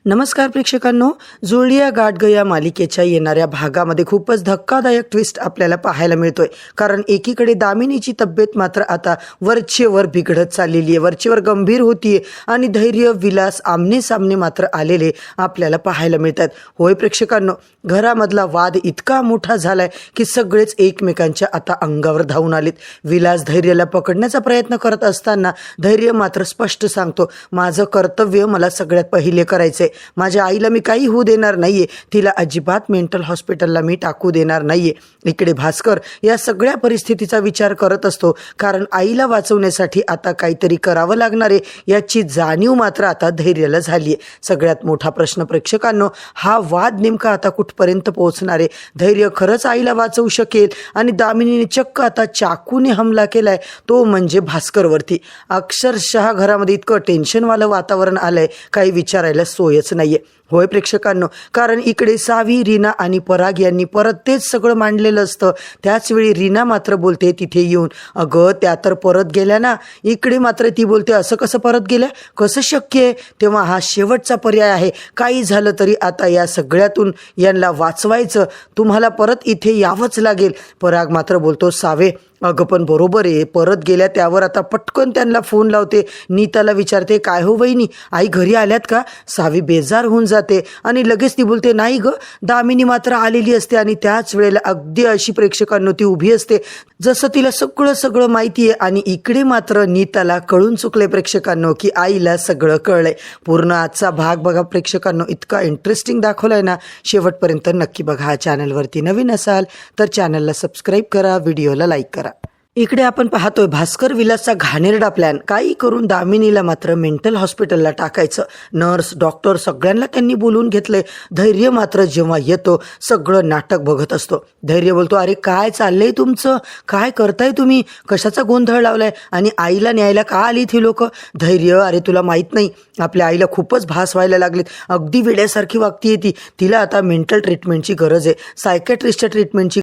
नमस्कार प्रेक्षकांनो, जुळलिया गाठ ग या मालिकेच्या येणाऱ्या भागामध्ये खूपच धक्कादायक ट्विस्ट आपल्याला पाहायला मिळतोय. कारण एकीकडे दामिनीची तब्येत मात्र आता वरचेवर बिघडत चाललेली आहे, वरचेवर गंभीर होतीये आणि धैर्य विलास आमने सामने मात्र आलेले आपल्याला पाहायला मिळतात. होय प्रेक्षकांनो, घरामधला वाद इतका मोठा झालाय की सगळेच एकमेकांच्या आता अंगावर धावून आलेत. विलास धैर्याला पकडण्याचा प्रयत्न करत असताना धैर्य मात्र स्पष्ट सांगतो, माझं कर्तव्य मला सगळ्यात पहिले करायचंय. माझ्या आईला मी काही होऊ देणार नाहीये, तिला अजिबात मेंटल हॉस्पिटलला मी टाकू देणार नाहीये. इकडे भास्कर या सगळ्या परिस्थितीचा विचार करत असतो, कारण आईला वाचवण्यासाठी आता काहीतरी करावं लागणार आहे याची जाणीव मात्र आता धैर्याला झालीये. सगळ्यात मोठा प्रश्न प्रेक्षकांनो, हा वाद नेमका आता कुठपर्यंत पोहोचणार आहे? धैर्य खरंच आईला वाचवू शकेल? आणि दामिनीने चक्क आता चाकूने हमला केलाय, तो म्हणजे भास्करवरती. अक्षरशः घरामध्ये इतकं टेन्शनवालं वातावरण आलंय, काही विचारायला सोयच नाहीये. होय प्रेक्षकांनो, कारण इकडे सावी, रीना आणि पराग यांनी परत तेच सगळं मांडलेलं असतं. त्याचवेळी रीना मात्र बोलते तिथे येऊन, अगं त्या तर परत गेल्या ना. इकडे मात्र ती बोलते, असं कसं परत गेल्या, कसं शक्य आहे? तेव्हा हा शेवटचा पर्याय आहे. काही झालं तरी आता या सगळ्यातून यांना वाचवायचं, तुम्हाला परत इथे यावंच लागेल. पराग मात्र बोलतो, सावे अगं पण बरोबर आहे, परत गेल्या त्यावर आता पटकन त्यांना फोन लावते. नीताला विचारते, काय हो वहिनी, आई घरी आल्यात का? सावी बेजार होऊन जाते आणि लगेच ती बोलते, नाही ग. दामिनी मात्र आलेली असते आणि त्याच वेळेला अगदी अशी प्रेक्षकांनो ती उभी असते जसं तिला सगळं माहिती आहे. आणि इकडे मात्र नीताला कळून चुकले प्रेक्षकांनो की आईला सगळं कळलंय. पूर्ण आजचा भाग बघा प्रेक्षकांनो, इतका इंटरेस्टिंग दाखवलाय ना, शेवटपर्यंत नक्की बघा. चॅनलवरती नवीन असाल तर चॅनलला सबस्क्राईब करा, व्हिडिओला लाईक करा. इकडे आपण पाहतोय भास्कर विलासचा घाणेरडा प्लॅन. काही करून दामिनीला मात्र मेंटल हॉस्पिटलला टाकायचं. नर्स, डॉक्टर सगळ्यांना त्यांनी बोलवून घेतलंय. धैर्य मात्र जेव्हा येतो सगळं नाटक बघत असतो. धैर्य बोलतो, अरे काय चाललंय तुमचं, काय करताय तुम्ही, कशाचा गोंधळ लावलाय आणि आईला न्यायला का आली ती लोक? धैर्य, अरे तुला माहित नाही, आपल्या आईला खूपच भास व्हायला लागलेत, अगदी वेड्यासारखी वागतीये ती, तिला आता मेंटल ट्रीटमेंटची गरज आहे, सायकॅट्रिस्टच्या ट्रीटमेंटची